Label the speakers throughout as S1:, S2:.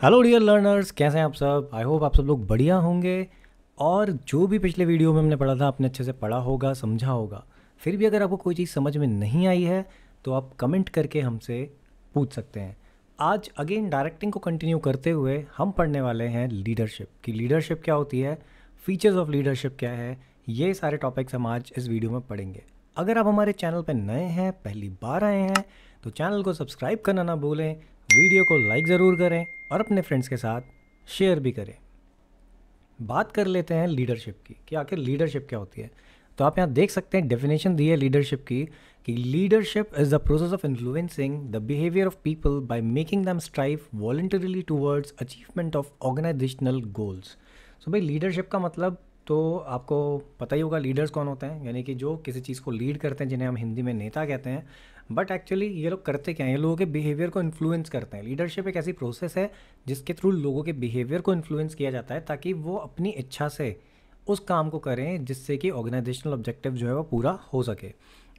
S1: Hello dear learners, कैसे हैं आप सब। आई होप आप सब लोग बढ़िया होंगे। और जो भी पिछले वीडियो में हमने पढ़ा था आपने अच्छे से पढ़ा होगा, समझा होगा। फिर भी अगर आपको कोई चीज़ समझ में नहीं आई है तो आप कमेंट करके हमसे पूछ सकते हैं। आज अगेन डायरेक्टिंग को कंटिन्यू करते हुए हम पढ़ने वाले हैं लीडरशिप की। लीडरशिप क्या होती है, फीचर्स ऑफ लीडरशिप क्या है, ये सारे टॉपिक्स हम आज इस वीडियो में पढ़ेंगे। अगर आप हमारे चैनल पर नए हैं, पहली बार आए हैं, तो चैनल को सब्सक्राइब करना ना भूलें, वीडियो को लाइक ज़रूर करें और अपने फ्रेंड्स के साथ शेयर भी करें। बात कर लेते हैं लीडरशिप की कि आखिर लीडरशिप क्या होती है। तो आप यहाँ देख सकते हैं डेफिनेशन दी है लीडरशिप की कि leadership is the process of influencing the behaviour of people by making them strive voluntarily towards achievement of organisational goals. So भाई लीडरशिप का मतलब तो आपको पता ही होगा, लीडर्स कौन होते हैं, यानी कि जो किसी चीज़ को लीड करते हैं, जिन्हें हम हिंदी में नेता कहते हैं। बट एक्चुअली ये लोग करते क्या हैं, ये लोगों के बिहेवियर को इन्फ्लुएंस करते हैं। लीडरशिप एक ऐसी प्रोसेस है जिसके थ्रू लोगों के बिहेवियर को इन्फ्लुएंस किया जाता है ताकि वो अपनी इच्छा से उस काम को करें जिससे कि ऑर्गेनाइजेशनल ऑब्जेक्टिव जो है वो पूरा हो सके।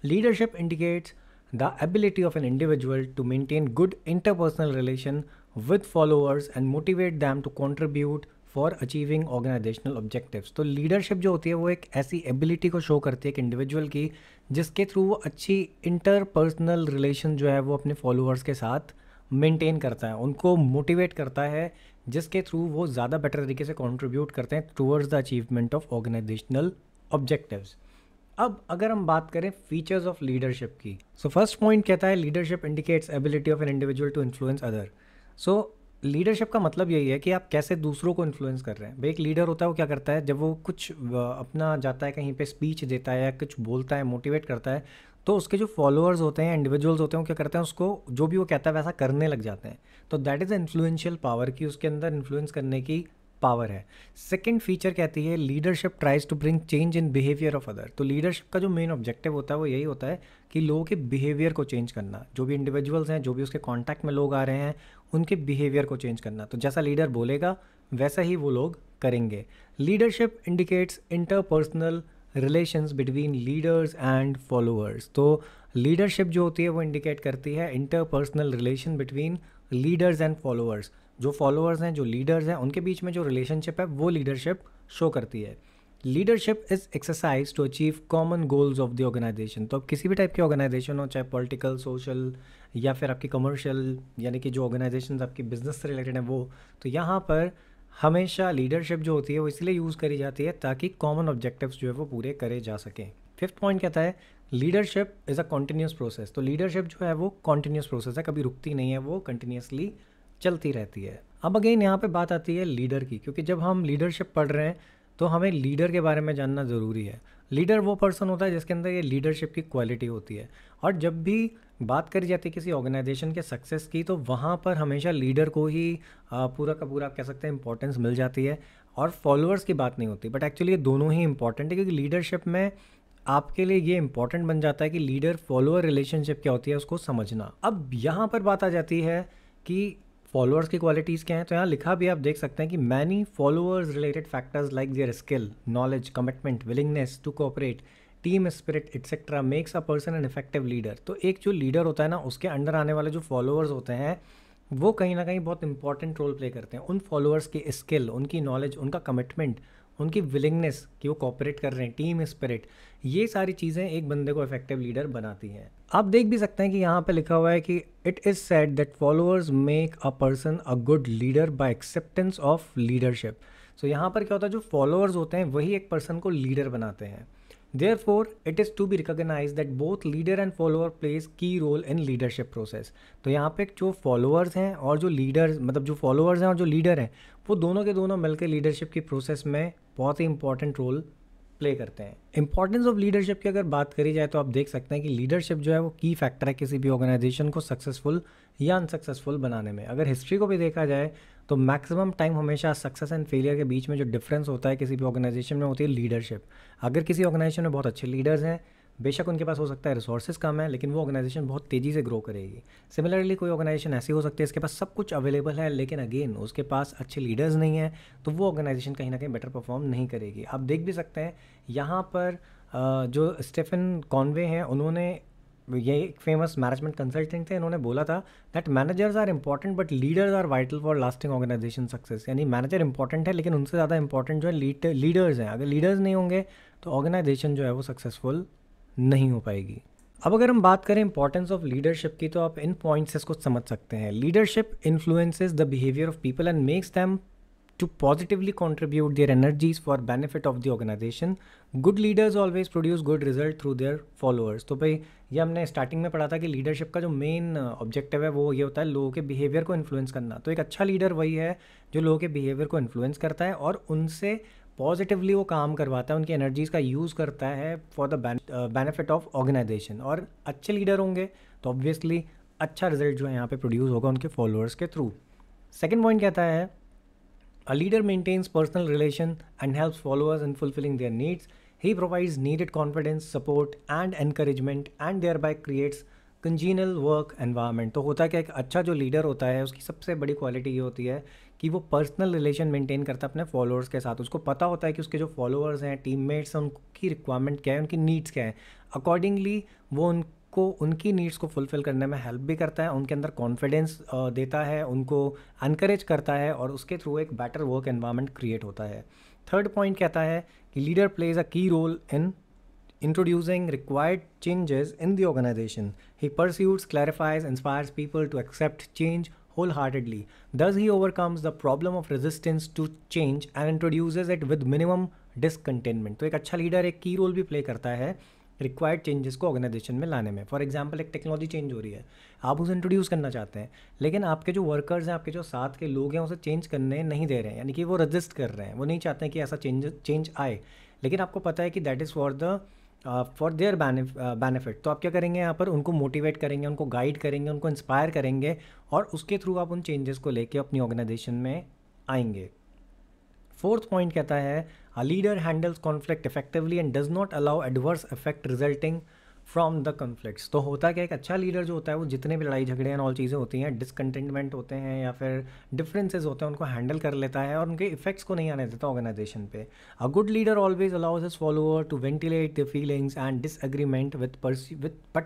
S1: Leadership indicates the ability of an individual to maintain good interpersonal relation with followers and motivate them to contribute for achieving organisational objectives. तो लीडरशिप जो होती है वो एक ऐसी एबिलिटी को शो करती है एक इंडिविजुअल की जिसके थ्रू वो अच्छी इंटरपर्सनल रिलेशन जो है वो अपने फॉलोअर्स के साथ मेंटेन करता है, उनको मोटिवेट करता है, जिसके थ्रू वो ज़्यादा बेटर तरीके से कंट्रीब्यूट करते हैं towards the achievement of organisational objectives. अब अगर हम बात करें फीचर्स ऑफ लीडरशिप की, सो फर्स्ट पॉइंट कहता है leadership indicates ability of an individual to influence other. सो लीडरशिप का मतलब यही है कि आप कैसे दूसरों को इन्फ्लुएंस कर रहे हैं। भाई एक लीडर होता है वो क्या करता है, जब वो कुछ अपना जाता है कहीं पे स्पीच देता है या कुछ बोलता है, मोटिवेट करता है, तो उसके जो फॉलोअर्स होते हैं, इंडिविजुअल्स होते हैं, वो क्या करते हैं, उसको जो भी वो कहता है वैसा करने लग जाते हैं। तो दैट इज़ इन्फ्लुएंशियल पावर की उसके अंदर इन्फ्लुएंस करने की पावर है। सेकेंड फीचर कहती है leadership tries to bring change in behaviour of other. तो लीडरशिप का जो मेन ऑब्जेक्टिव होता है वो यही होता है कि लोगों के बिहेवियर को चेंज करना, जो भी इंडिविजुअल्स हैं, जो भी उसके कांटेक्ट में लोग आ रहे हैं, उनके बिहेवियर को चेंज करना। तो जैसा लीडर बोलेगा वैसा ही वो लोग करेंगे। Leadership indicates interpersonal relations between leaders and followers. तो लीडरशिप जो होती है वो इंडिकेट करती है interpersonal relation between leaders and followers. जो फॉलोअर्स हैं, जो लीडर्स हैं, उनके बीच में जो रिलेशनशिप है वो लीडरशिप शो करती है। Leadership is exercise to achieve common goals of the organisation. तो अब किसी भी टाइप की ऑर्गेनाइजेशन हो, चाहे पॉलिटिकल, सोशल या फिर आपकी कमर्शियल, यानी कि जो ऑर्गेनाइजेशन आपकी बिजनेस से रिलेटेड है वो, तो यहाँ पर हमेशा लीडरशिप जो होती है वो इसलिए यूज़ करी जाती है ताकि कॉमन ऑब्जेक्टिव्स जो है वो पूरे करे जा सकें। फिफ्थ पॉइंट कहता है leadership is a continuous process. तो लीडरशिप जो है वो कॉन्टीन्यूस प्रोसेस है, कभी रुकती नहीं है, वो कंटिन्यूसली चलती रहती है। अब अगेन यहाँ पे बात आती है लीडर की, क्योंकि जब हम लीडरशिप पढ़ रहे हैं तो हमें लीडर के बारे में जानना ज़रूरी है। लीडर वो पर्सन होता है जिसके अंदर ये लीडरशिप की क्वालिटी होती है। और जब भी बात करी जाती है किसी ऑर्गेनाइजेशन के सक्सेस की, तो वहाँ पर हमेशा लीडर को ही पूरा का पूरा आप कह सकते हैं इंपॉर्टेंस मिल जाती है, और फॉलोअर्स की बात नहीं होती। बट एक्चुअली ये दोनों ही इंपॉर्टेंट है, क्योंकि लीडरशिप में आपके लिए ये इंपॉर्टेंट बन जाता है कि लीडर फॉलोअर रिलेशनशिप क्या होती है उसको समझना। अब यहाँ पर बात आ जाती है कि फॉलोअर्स की क्वालिटीज़ क्या हैं। तो यहाँ लिखा भी आप देख सकते हैं कि many followers related factors like their skill, knowledge, commitment, willingness to cooperate, team spirit etcetera makes a person an effective leader. तो एक जो लीडर होता है ना, उसके अंडर आने वाले जो फॉलोअर्स होते हैं वो कहीं ना कहीं बहुत इंपॉर्टेंट रोल प्ले करते हैं। उन फॉलोअर्स की स्किल, उनकी नॉलेज, उनका कमिटमेंट, उनकी विलिंगनेस कि वो कॉपरेट कर रहे हैं, टीम स्पिरिट, ये सारी चीज़ें एक बंदे को इफेक्टिव लीडर बनाती हैं। आप देख भी सकते हैं कि यहाँ पे लिखा हुआ है कि it is said that followers make a person a good leader by acceptance of leadership. So यहाँ पर क्या होता है, जो फॉलोअर्स होते हैं वही एक पर्सन को लीडर बनाते हैं। Therefore, it is to be recognized that both leader and follower plays key role in leadership process। तो यहाँ पे जो फॉलोअर्स हैं और जो लीडर्स, मतलब जो फॉलोअर्स हैं और जो लीडर हैं, वो दोनों के दोनों मिलकर लीडरशिप की प्रोसेस में बहुत ही इंपॉर्टेंट रोल प्ले करते हैं। इंपॉर्टेंस ऑफ लीडरशिप की अगर बात करी जाए तो आप देख सकते हैं कि लीडरशिप जो है वो की फैक्टर है किसी भी ऑर्गेनाइजेशन को सक्सेसफुल या अनसक्सेसफुल बनाने में। अगर हिस्ट्री को भी देखा जाए तो मैक्सिमम टाइम हमेशा सक्सेस एंड फेलियर के बीच में जो डिफरेंस होता है किसी भी ऑर्गेनाइजेशन में होती है लीडरशिप। अगर किसी ऑर्गेनाइजेशन में बहुत अच्छे लीडर्स हैं, बेशक उनके पास हो सकता है रिसोर्सेज कम है, लेकिन वो ऑर्गेनाइजेशन बहुत तेज़ी से ग्रो करेगी। सिमिलरली कोई ऑर्गेनाइजेशन ऐसी हो सकती है इसके पास सब कुछ अवेलेबल है, लेकिन अगेन उसके पास अच्छे लीडर्स नहीं है, तो वो ऑर्गेनाइजेशन कहीं ना कहीं बेटर परफॉर्म नहीं करेगी। आप देख भी सकते हैं यहाँ पर जो स्टीफन कॉनवे हैं, उन्होंने ये एक फेमस मैनेजमेंट कंसल्टेंट थे, इन्होंने बोला था that managers are important but leaders are vital for lasting organisation success. यानी मैनेजर इंपॉर्टेंट है लेकिन उनसे ज़्यादा इंपॉर्टेंट जो है लीडर्स हैं। अगर लीडर्स नहीं होंगे तो ऑर्गेनाइजेशन जो है वो सक्सेसफुल नहीं हो पाएगी। अब अगर हम बात करें इंपॉर्टेंस ऑफ लीडरशिप की, तो आप इन पॉइंट्स से इसको समझ सकते हैं। Leadership influences the behaviour of people and makes them to positively contribute their energies for benefit of the organization. Good leaders always produce good result through their followers. तो भाई ये हमने स्टार्टिंग में पढ़ा था कि लीडरशिप का जो मेन ऑब्जेक्टिव है वो ये होता है लोगों के बिहेवियर को इन्फ्लुएंस करना। तो एक अच्छा लीडर वही है जो लोगों के बिहेवियर को इन्फ्लुएंस करता है और उनसे पॉजिटिवली वो काम करवाता है, उनकी एनर्जीज़ का यूज़ करता है for the benefit of organisation. और अच्छे लीडर होंगे तो ऑब्वियसली अच्छा रिजल्ट जो है यहाँ पे प्रोड्यूस होगा उनके फॉलोअर्स के थ्रू। सेकेंड पॉइंट कहता है a leader maintains personal relation and helps followers in fulfilling their needs. He provides needed confidence, support and encouragement and thereby creates congenial work environment. तो होता है कि एक अच्छा जो लीडर होता है उसकी सबसे बड़ी क्वालिटी ये होती है कि वो पर्सनल रिलेशन मेंटेन करता है अपने फॉलोअर्स के साथ। उसको पता होता है कि उसके जो फॉलोअर्स हैं, टीममेट्स हैं, उनकी रिक्वायरमेंट क्या है, उनकी नीड्स क्या है। अकॉर्डिंगली वो उनको उनकी नीड्स को फुलफ़िल करने में हेल्प भी करता है, उनके अंदर कॉन्फिडेंस देता है, उनको एनकरेज करता है और उसके थ्रू एक बेटर वर्क एनवायरनमेंट क्रिएट होता है। थर्ड पॉइंट कहता है कि leader plays a key role in introducing required changes in the organization. He pursues, clarifies, inspires people to accept change wholeheartedly. Thus, he overcomes the problem of resistance to change and introduces it with minimum discontentment. तो एक अच्छा leader एक की role भी play करता है required changes को organisation में लाने में। फॉर एग्जांपल एक टेक्नोलॉजी चेंज हो रही है, आप उसे इंट्रोड्यूस करना चाहते हैं लेकिन आपके जो वर्कर्स हैं, आपके जो साथ के लोग हैं उसे चेंज करने नहीं दे रहे हैं, यानी कि वो रजिस्ट कर रहे हैं, वो नहीं चाहते हैं कि ऐसा चेंज आए। लेकिन आपको पता है कि that is for their benefit. तो आप क्या करेंगे यहाँ पर, उनको मोटिवेट करेंगे, उनको गाइड करेंगे, उनको इंस्पायर करेंगे और उसके थ्रू आप उन चेंजेस को लेके अपनी ऑर्गेनाइजेशन में आएंगे। फोर्थ पॉइंट कहता है a leader handles conflict effectively and does not allow adverse effect resulting from the conflicts. तो होता क्या, एक अच्छा लीडर जो होता है वो जितने भी लड़ाई झगड़े एंड ऑल चीज़ें होती हैं, डिसकंटेंटमेंट होते हैं या फिर डिफरेंसेस होते हैं, उनको हैंडल कर लेता है और उनके इफेक्ट्स को नहीं आने देता ऑर्गेनाइजेशन पे। A good leader always allows his follower to ventilate the feelings and disagreement but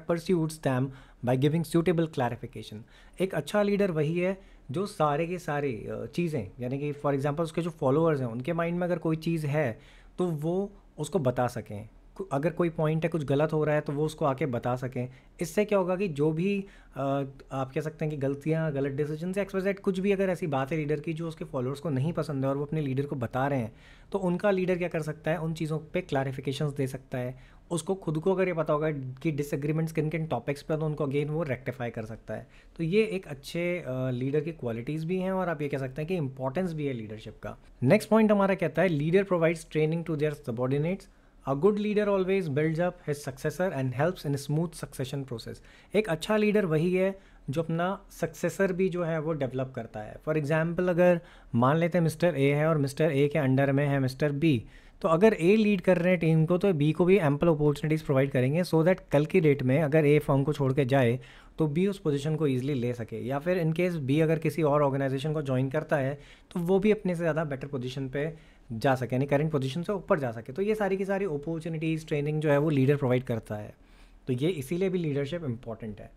S1: pursuits them by giving suitable clarification. एक अच्छा लीडर वही है जो सारे के सारे चीज़ें, यानी कि फॉर एग्जांपल उसके जो फॉलोअर्स हैं उनके माइंड में अगर कोई चीज़ है तो वो उसको बता सकें, अगर कोई पॉइंट है कुछ गलत हो रहा है तो वो उसको आके बता सकें। इससे क्या होगा कि जो भी आप कह सकते हैं कि गलतियाँ, गलत डिसीजन से एक्सप्रेस कुछ भी अगर ऐसी बात है लीडर की जो उसके फॉलोअर्स को नहीं पसंद है और वो अपने लीडर को बता रहे हैं, तो उनका लीडर क्या कर सकता है, उन चीज़ों पे क्लैरिफिकेशंस दे सकता है। उसको खुद को अगर ये पता होगा कि डिसएग्रीमेंट्स किन किन टॉपिक्स पर, तो उनको अगेन वो रेक्टिफाई कर सकता है। तो ये एक अच्छे लीडर की क्वालिटीज़ भी हैं और आप ये कह सकते हैं कि इंपॉर्टेंस भी है लीडरशिप का। नेक्स्ट पॉइंट हमारा कहता है leader provides training to their subordinates. A good leader always builds up his successor and helps in a smooth succession process. एक अच्छा लीडर वही है जो अपना सक्सेसर भी जो है वो डेवलप करता है। फॉर एग्जांपल अगर मान लेते हैं मिस्टर ए है और मिस्टर ए के अंडर में है मिस्टर बी, तो अगर ए लीड कर रहे हैं टीम को तो बी को भी एम्पल अपॉर्चुनिटीज़ प्रोवाइड करेंगे सो दैट कल की डेट में अगर ए फर्म को छोड़ के जाए तो बी उस पोजीशन को ईजिली ले सके, या फिर इन केस बी अगर किसी और ऑर्गेनाइजेशन को ज्वाइन करता है तो वो भी अपने से ज़्यादा बेटर पोजीशन पे जा सके, यानी करंट पोजीशन से ऊपर जा सके। तो ये सारी की सारी अपॉर्चुनिटीज़, ट्रेनिंग जो है वो लीडर प्रोवाइड करता है। तो ये इसीलिए भी लीडरशिप इंपॉर्टेंट है।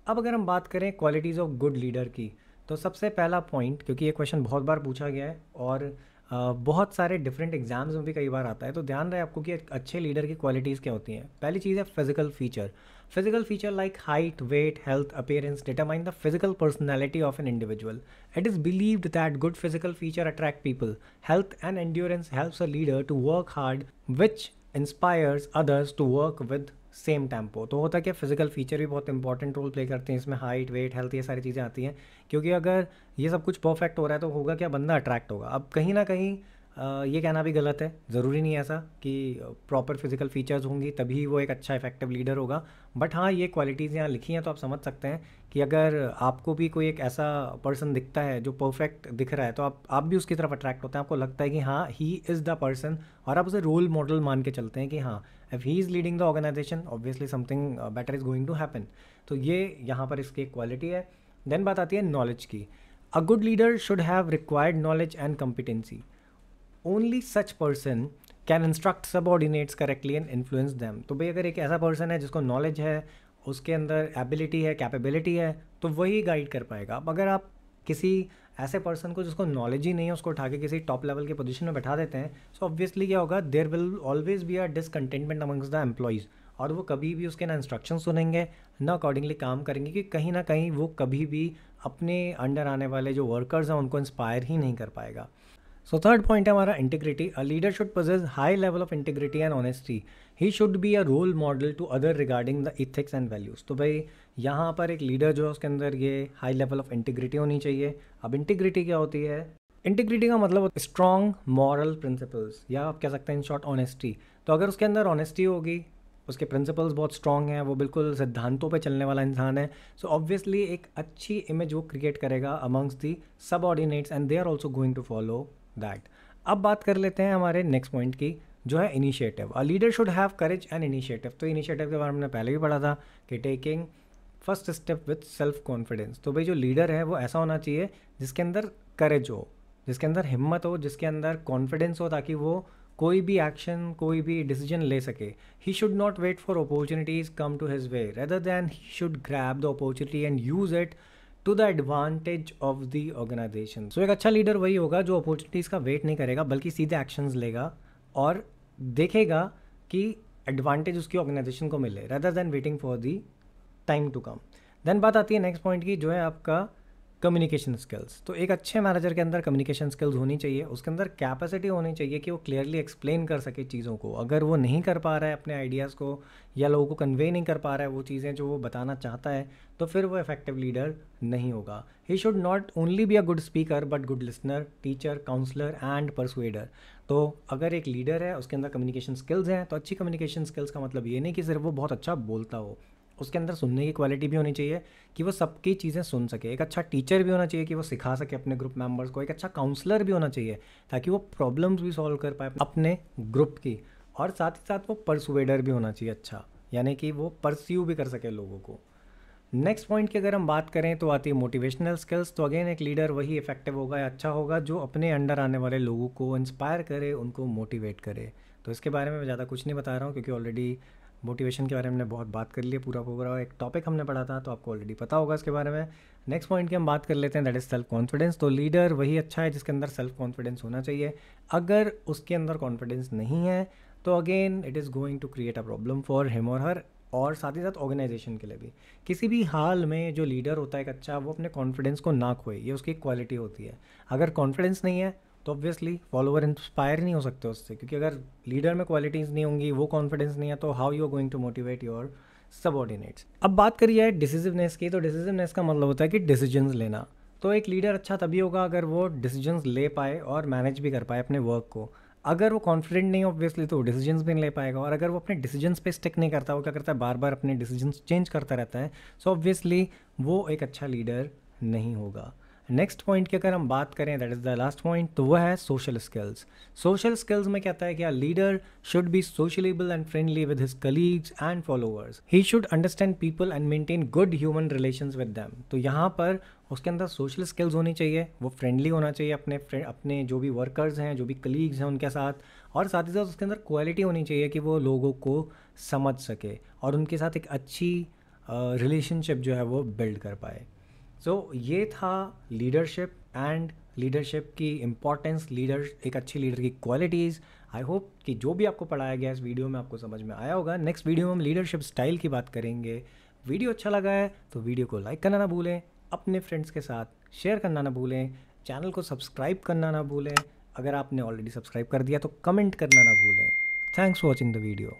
S1: अब अगर हम बात करें क्वालिटीज़ ऑफ गुड लीडर की, तो सबसे पहला पॉइंट, क्योंकि ये क्वेश्चन बहुत बार पूछा गया है और बहुत सारे डिफरेंट एग्जाम्स में भी कई बार आता है, तो ध्यान रहे आपको कि एक अच्छे लीडर की क्वालिटीज़ क्या होती हैं। पहली चीज़ है physical feature. Physical feature like height, weight, health, appearance determine the physical personality of an individual. It is believed that good physical feature attract people. Health and endurance helps a leader to work hard, which inspires others to work with same tempo. तो होता है कि physical feature भी बहुत important role play करते हैं इसमें, height, wait, health, ये सारी चीज़ें आती हैं। क्योंकि अगर ये सब कुछ परफेक्ट हो रहा है तो होगा क्या, बंदा अट्रैक्ट होगा। अब कहीं ना कहीं ये कहना भी गलत है, ज़रूरी नहीं है ऐसा कि प्रॉपर फिजिकल फीचर्स होंगी तभी वो एक अच्छा इफेक्टिव लीडर होगा। बट हाँ, ये क्वालिटीज़ यहाँ लिखी हैं तो आप समझ सकते हैं कि अगर आपको भी कोई एक ऐसा पर्सन दिखता है जो परफेक्ट दिख रहा है तो आप भी उसकी तरफ अट्रैक्ट होते हैं, आपको लगता है कि हाँ ही इज़ द पर्सन, और आप उसे रोल मॉडल मान के चलते हैं कि हाँ if he is leading the organisation obviously something better is going to happen. तो ये यहाँ पर इसकी एक क्वालिटी है। देन बात आती है नॉलेज की। अ good leader should have required knowledge and competency. Only such person can instruct subordinates correctly and influence them. तो भाई अगर एक ऐसा पर्सन है जिसको नॉलेज है उसके अंदर एबिलिटी है, कैपेबिलिटी है, तो वही गाइड कर पाएगा। अब अगर आप किसी ऐसे पर्सन को जिसको नॉलेज ही नहीं है उसको उठा के किसी टॉप लेवल के पोजीशन में बैठा देते हैं, सो ऑब्वियसली क्या होगा, there will always be a discontentment amongst the employees, और वो कभी भी उसके ना इंस्ट्रक्शन सुनेंगे ना अकॉर्डिंगली काम करेंगे, कि कहीं ना कहीं वो कभी भी अपने अंडर आने वाले जो वर्कर्स हैं उनको इंस्पायर ही नहीं कर पाएगा। सो थर्ड पॉइंट है हमारा integrity. A leader should possess high level of integrity and honesty. He should be a role model to other regarding the ethics and values. तो भाई यहाँ पर एक लीडर जो है उसके अंदर ये हाई लेवल ऑफ इंटीग्रिटी होनी चाहिए। अब इंटीग्रिटी क्या होती है? इंटीग्रिटी का मतलब स्ट्रॉन्ग मॉरल प्रिंसिपल्स, या आप कह सकते हैं इन शॉर्ट ऑनेस्टी। तो अगर उसके अंदर ऑनेस्टी होगी, उसके प्रिंसिपल्स बहुत स्ट्रॉन्ग हैं, वो बिल्कुल सिद्धांतों पे चलने वाला इंसान है, सो ऑब्वियसली एक अच्छी इमेज वो क्रिएट करेगा amongst the subordinates and they are also going to follow that. अब बात कर लेते हैं हमारे नेक्स्ट पॉइंट की, जो है initiative. A leader should have courage and initiative. तो इनिशिएटिव के बारे में हमने पहले भी पढ़ा था कि taking first step with self confidence. तो भाई जो लीडर है वो ऐसा होना चाहिए जिसके अंदर करेज हो, जिसके अंदर हिम्मत हो, जिसके अंदर कॉन्फिडेंस हो, ताकि वो कोई भी एक्शन, कोई भी डिसीजन ले सके। He should not wait for opportunities come to his way, rather than he should grab the opportunity and use it to the advantage of the organisation. So एक अच्छा लीडर वही होगा जो अपॉर्चुनिटीज़ का वेट नहीं करेगा, बल्कि सीधे एक्शंस लेगा और देखेगा कि एडवांटेज उसकी ऑर्गेनाइजेशन को मिले, rather than waiting for the time to come. Then बात आती है नेक्स्ट पॉइंट की, जो है आपका कम्युनिकेशन स्किल्स। तो एक अच्छे मैनेजर के अंदर कम्युनिकेशन स्किल्स होनी चाहिए, उसके अंदर कैपेसिटी होनी चाहिए कि वो क्लियरली एक्सप्लेन कर सके चीज़ों को। अगर वो नहीं कर पा रहा है अपने आइडियाज़ को, या लोगों को कन्वे नहीं कर पा रहा है वो चीज़ें जो वो बताना चाहता है, तो फिर वो इफेक्टिव लीडर नहीं होगा। He should not only be a good speaker but good listener, teacher, counsellor and persuader. तो अगर एक लीडर है उसके अंदर कम्युनिकेशन स्किल्स हैं, तो अच्छी कम्युनिकेशन स्किल्स का मतलब ये नहीं कि सिर्फ वो बहुत अच्छा बोलता हो, उसके अंदर सुनने की क्वालिटी भी होनी चाहिए कि वो सबकी चीज़ें सुन सके। एक अच्छा टीचर भी होना चाहिए कि वो सिखा सके अपने ग्रुप मेंबर्स को। एक अच्छा काउंसलर भी होना चाहिए ताकि वो प्रॉब्लम्स भी सॉल्व कर पाए अपने ग्रुप की। और साथ ही साथ वो परसुएडर भी होना चाहिए अच्छा, यानी कि वो परस्यू भी कर सके लोगों को। नेक्स्ट पॉइंट की अगर हम बात करें तो आती है मोटिवेशनल स्किल्स। तो अगेन एक लीडर वही इफेक्टिव होगा या अच्छा होगा जो अपने अंडर आने वाले लोगों को इंस्पायर करे, उनको मोटिवेट करे। तो इसके बारे में मैं ज़्यादा कुछ नहीं बता रहा हूँ क्योंकि ऑलरेडी मोटिवेशन के बारे में हमने बहुत बात कर ली है, पूरा पूरा एक टॉपिक हमने पढ़ा था, तो आपको ऑलरेडी पता होगा इसके बारे में। नेक्स्ट पॉइंट की हम बात कर लेते हैं, दैट इज़ सेल्फ कॉन्फिडेंस। तो लीडर वही अच्छा है जिसके अंदर सेल्फ कॉन्फिडेंस होना चाहिए। अगर उसके अंदर कॉन्फिडेंस नहीं है तो again it is going to create a problem for him और हर, और साथ ही साथ ऑर्गेनाइजेशन के लिए भी। किसी भी हाल में जो लीडर होता है एक अच्छा, वो अपने कॉन्फिडेंस को ना खोए, ये उसकी क्वालिटी होती है। अगर कॉन्फिडेंस नहीं है तो ऑब्वियसली फॉलोवर इंस्पायर नहीं हो सकते उससे, क्योंकि अगर लीडर में क्वालिटीज़ नहीं होंगी, वो कॉन्फिडेंस नहीं है, तो how you are going to motivate your subordinates. अब बात करिए है डिसीजिवनेस की। तो डिसीजिवनेस का मतलब होता है कि डिसीजंस लेना। तो एक लीडर अच्छा तभी होगा अगर वो डिसीजंस ले पाए और मैनेज भी कर पाए अपने वर्क को। अगर वो कॉन्फिडेंट नहीं ऑब्वियसली तो डिसीजंस भी नहीं ले पाएगा, और अगर वो अपने डिसीजंस पे स्टिक नहीं करता, वो क्या करता है, बार बार अपने डिसीजंस चेंज करता रहता है, सो ऑब्वियसली वो एक अच्छा लीडर नहीं होगा। नेक्स्ट पॉइंट की अगर हम बात करें, that is the last point, तो वह है सोशल स्किल्स। सोशल स्किल्स में कहता है कि a leader should be sociable and friendly with his colleagues and followers. He should understand people and maintain good human relations with them. तो यहाँ पर उसके अंदर सोशल स्किल्स होनी चाहिए, वो फ्रेंडली होना चाहिए अपने जो भी वर्कर्स हैं, जो भी कलीग्स हैं उनके साथ, और साथ ही साथ उसके अंदर क्वालिटी होनी चाहिए कि वो लोगों को समझ सके और उनके साथ एक अच्छी रिलेशनशिप जो है वो बिल्ड कर पाए। सो ये था लीडरशिप एंड लीडरशिप की इम्पॉर्टेंस, लीडर एक अच्छी लीडर की क्वालिटीज़। आई होप कि जो भी आपको पढ़ाया गया इस वीडियो में आपको समझ में आया होगा। नेक्स्ट वीडियो में हम लीडरशिप स्टाइल की बात करेंगे। वीडियो अच्छा लगा है तो वीडियो को लाइक करना ना भूलें, अपने फ्रेंड्स के साथ शेयर करना ना भूलें, चैनल को सब्सक्राइब करना ना भूलें। अगर आपने ऑलरेडी सब्सक्राइब कर दिया तो कमेंट करना ना भूलें। Thanks for watching the video.